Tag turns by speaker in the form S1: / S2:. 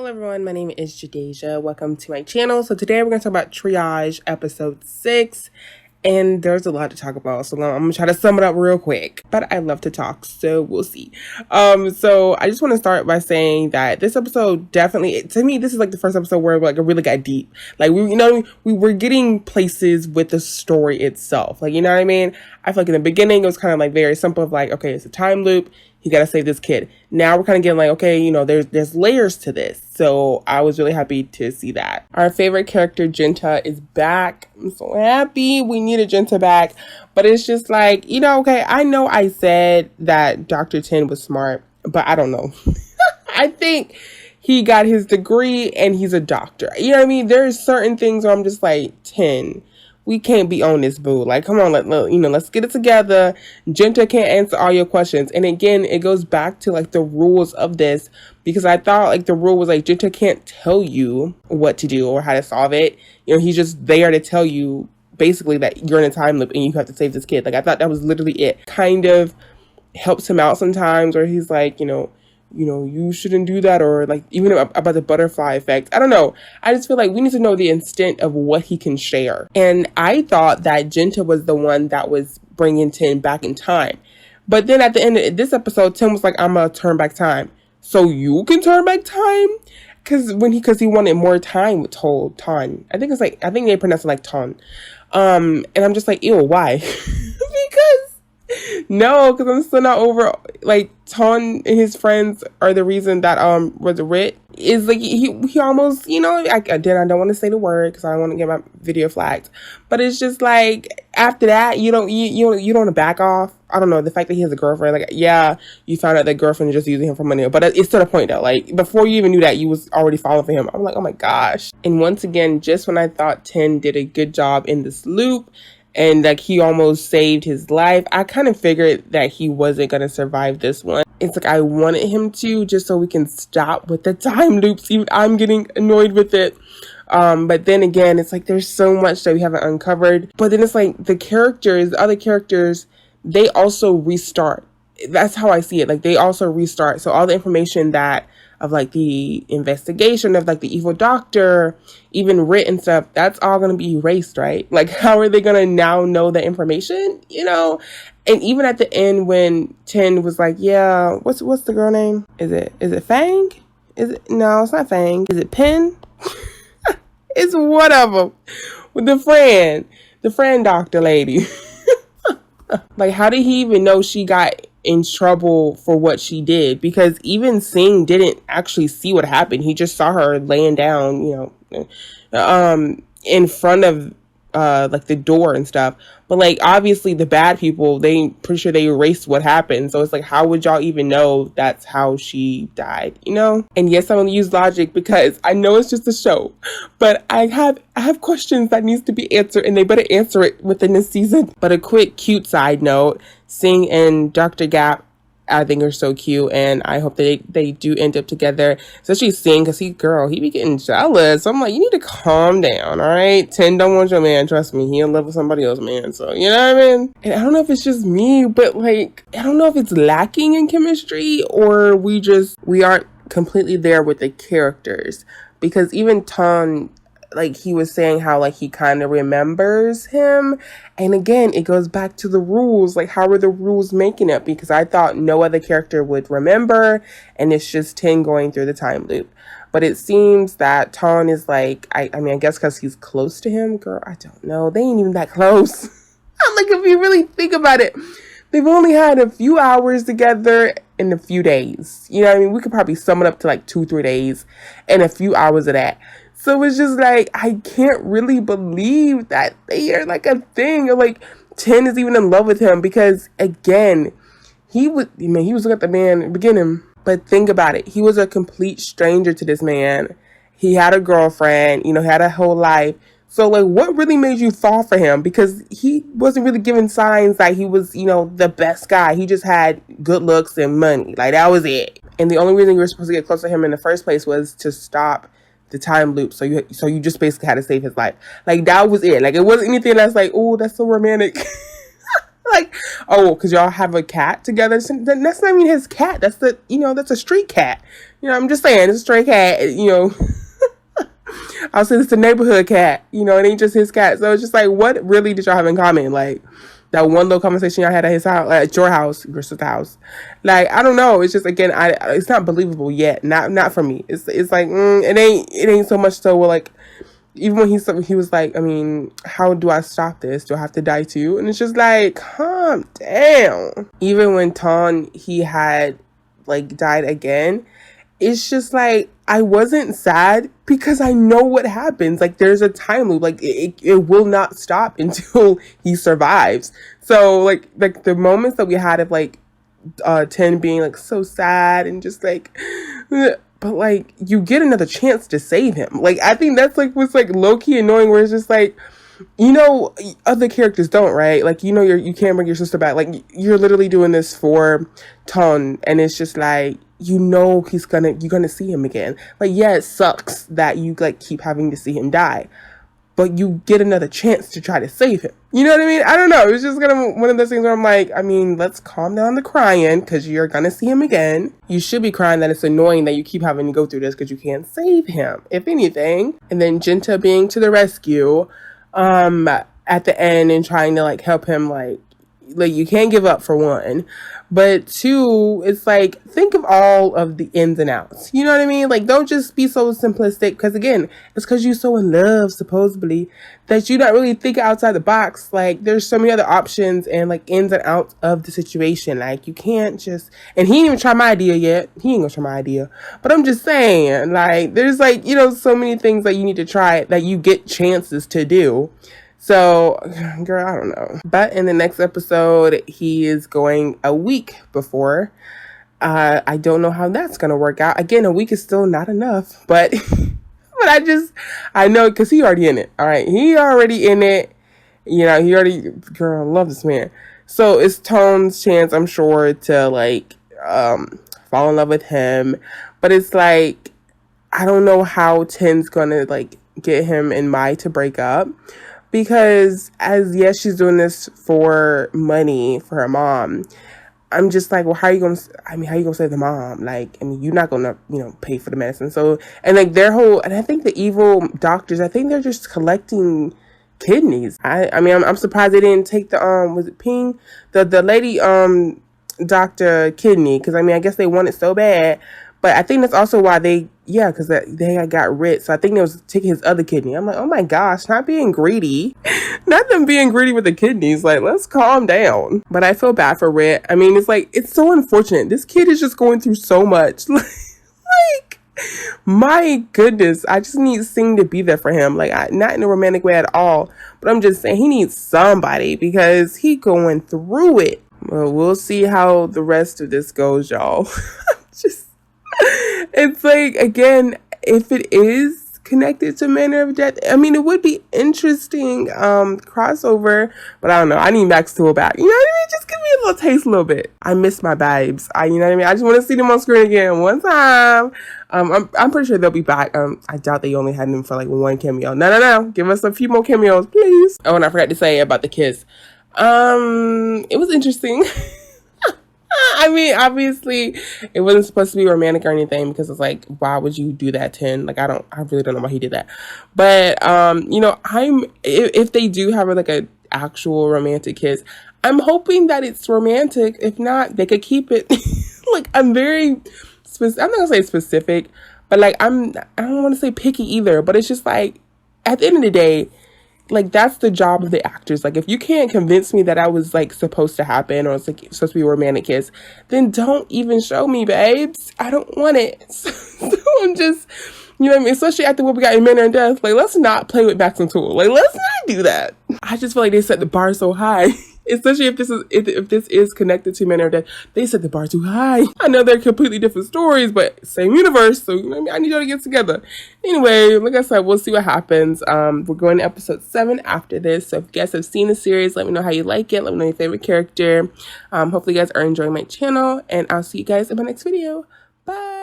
S1: Hello everyone, my name is Jadeja. Welcome to my channel. So today we're going to talk about Triage episode 6. And there's a lot to talk about, so I'm going to try to sum it up real quick. But I love to talk, so we'll see. So I just want to start by saying that this episode definitely, to me, this is like the first episode where it really got deep. Like, we were getting places with the story itself. Like, you know what I mean? I feel like in the beginning, it was kind of like very simple of like, okay, it's a time loop. You got to save this kid. Now we're kind of getting like, okay, there's layers to this. So I was really happy to see that. Our favorite character, Jinta, is back. I'm so happy. We needed Jinta back. But it's just like, okay, I know I said that Dr. Tin was smart, but I don't know. I think he got his degree and he's a doctor. You know what I mean? There's certain things where I'm just like, Tin, we can't be on this, boo. Like, come on, let's get it together. Jinta can't answer all your questions. And again, it goes back to like the rules of this, because I thought like the rule was like Jinta can't tell you what to do or how to solve it. He's just there to tell you basically that you're in a time loop and you have to save this kid. Like, I thought that was literally it. Kind of helps him out sometimes, or he's like, you shouldn't do that, or like even about the butterfly effect. I don't know. I just feel like we need to know the extent of what he can share. And I thought that Jinta was the one that was bringing Tin back in time. But then at the end of this episode, Tin was like, I'm going to turn back time. So you can turn back time? Because he wanted more time with Ton. I think they pronounce it like Ton. And I'm just like, ew, why? because I'm still not over, like, Ton and his friends are the reason that, was Rit is, like, he almost, I don't want to say the word because I don't want to get my video flagged, but it's just, like, after that, you don't want to back off. I don't know, the fact that he has a girlfriend, like, yeah, you found out that girlfriend is just using him for money, but it's to the point, though, like, before you even knew that, you was already falling for him. I'm like, oh my gosh. And once again, just when I thought Tin did a good job in this loop, and like he almost saved his life, I kind of figured that he wasn't going to survive this one. It's like I wanted him to, just so we can stop with the time loops. Even I'm getting annoyed with it. But then again, it's like there's so much that we haven't uncovered. But then it's like the other characters, they also restart. That's how I see it. Like, they also restart. So all the information of like the investigation of like the evil doctor, even Rit and stuff, that's all going to be erased, right? Like, how are they going to now know the information, And even at the end when Tin was like, yeah, what's the girl name? Is it Fang? No, it's not Fang. Is it Pen? It's one of them. With the friend doctor lady. Like, how did he even know she got in trouble for what she did? Because even Singh didn't actually see what happened. He just saw her laying down, in front of like the door and stuff. But like, obviously the bad people, pretty sure they erased what happened. So it's like, how would y'all even know that's how she died, And yes, I'm gonna use logic because I know it's just a show, but I have questions that needs to be answered, and they better answer it within this season. But a quick cute side note, Singh and Dr. Gap, I think, are so cute, and I hope they do end up together, especially Singh, because he be getting jealous. So I'm like, you need to calm down, all right? Tin don't want your man, trust me, he in love with somebody else, man, so, you know what I mean? And I don't know if it's just me, but like, I don't know if it's lacking in chemistry, or we aren't completely there with the characters, because even Ton, like, he was saying how, like, he kind of remembers him. And again, it goes back to the rules. Like, how are the rules making it? Because I thought no other character would remember, and it's just Tin going through the time loop. But it seems that Ton is like, I guess because he's close to him. Girl, I don't know. They ain't even that close. I'm like, if you really think about it, they've only had a few hours together in a few days. You know what I mean? We could probably sum it up to like 2-3 days and a few hours of that. So it's just like, I can't really believe that they are like a thing, or like Tin is even in love with him, because again, he was looking at the man in the beginning, but think about it. He was a complete stranger to this man. He had a girlfriend, had a whole life. So like, what really made you fall for him? Because he wasn't really giving signs that he was, the best guy. He just had good looks and money. Like, that was it. And the only reason you were supposed to get close to him in the first place was to stop the time loop, so you just basically had to save his life. Like, that was it. Like, it wasn't anything that's like, oh, that's so romantic. like, oh, because y'all have a cat together. So that's not even his cat. That's that's a street cat. I'm just saying, it's a stray cat. I'll say it's a neighborhood cat. It ain't just his cat. So it's just like, what really did y'all have in common? Like, that one little conversation y'all had at his house, at your house, your sister's house. Like, I don't know. It's just, again, it's not believable yet. Not for me. It's like, it ain't so much so, like, even when he was like, I mean, how do I stop this? Do I have to die too? And it's just like, calm down. Even when he had, like, died again, it's just like, I wasn't sad because I know what happens. Like, there's a time loop. Like, it will not stop until he survives. So, like the moments that we had of, like, 10 being, like, so sad and just, like, but, like, you get another chance to save him. Like, I think that's, like, what's, like, low-key annoying, where it's just, like, other characters don't, right? Like, you can't bring your sister back. Like, you're literally doing this for Ton, and it's just, like, you're gonna see him again. Like, yeah, it sucks that you, like, keep having to see him die, but you get another chance to try to save him. You know what I mean? I don't know. It's just kind of one of those things where I'm like, I mean, let's calm down the crying, because you're gonna see him again. You should be crying that it's annoying that you keep having to go through this because you can't save him, if anything. And then Jinta being to the rescue at the end and trying to, like, help him, like you can't give up, for one, but two, it's like, think of all of the ins and outs. You know what I mean? Like, don't just be so simplistic, because again, it's because you're so in love, supposedly, that you not really think outside the box. Like, there's so many other options and, like, ins and outs of the situation. Like, you can't just, and he ain't even tried my idea yet. He ain't gonna try my idea, but I'm just saying, like, there's, like, so many things that you need to try that you get chances to do. So, girl, I don't know. But in the next episode, he is going a week before. I don't know how that's going to work out. Again, a week is still not enough. But I know, because he already in it. All right. He already in it. Girl, I love this man. So it's Tone's chance, I'm sure, to, like, fall in love with him. But it's like, I don't know how Ten's going to, like, get him and Mai to break up. Because yes, she's doing this for money for her mom. I'm just like, well, how you gonna save the mom? Like, I mean, you're not gonna, pay for the medicine. So, and like and I think the evil doctors, I think they're just collecting kidneys. I'm surprised they didn't take the, was it Ping? The lady, Dr. Kidney. Cause I guess they want it so bad. But I think that's also why because they got rid. So I think they was taking his other kidney. I'm like, oh my gosh, not being greedy. Not them being greedy with the kidneys. Like, let's calm down. But I feel bad for Rit. I mean, it's like, it's so unfortunate. This kid is just going through so much. Like, my goodness. I just need Sing to be there for him. Like, not in a romantic way at all. But I'm just saying, he needs somebody because he going through it. Well, we'll see how the rest of this goes, y'all. It's like, again, if it is connected to Manner of Death, I mean, it would be interesting crossover, but I don't know. I need Max Tool back. You know what I mean? Just give me a little taste, a little bit. I miss my babes. You know what I mean? I just want to see them on screen again one time. I'm pretty sure they'll be back. I doubt they only had them for like one cameo. No. Give us a few more cameos, please. Oh, and I forgot to say about the kiss. It was interesting. I mean, obviously, it wasn't supposed to be romantic or anything because it's like, why would you do that, Ten? Like, I really don't know why he did that. But, if they do have like a actual romantic kiss, I'm hoping that it's romantic. If not, they could keep it. Like, I'm not gonna say specific, but like, I don't want to say picky either, but it's just like, at the end of the day, like, that's the job of the actors. Like, if you can't convince me that I was, like, supposed to happen or it's, like, supposed to be a romantic kiss, then don't even show me, babes. I don't want it. So I'm just, you know what I mean? Especially after what we got in Manner of Death. Like, let's not play with Max and Tool. Like, let's not do that. I just feel like they set the bar so high. Especially if this is connected to Manner of Death. They set the bar too high. I know they're completely different stories, but same universe. So, you know what I mean? I need y'all to get together. Anyway, like I said, we'll see what happens. We're going to episode 7 after this. So if you guys have seen the series, let me know how you like it. Let me know your favorite character. Hopefully you guys are enjoying my channel. And I'll see you guys in my next video. Bye.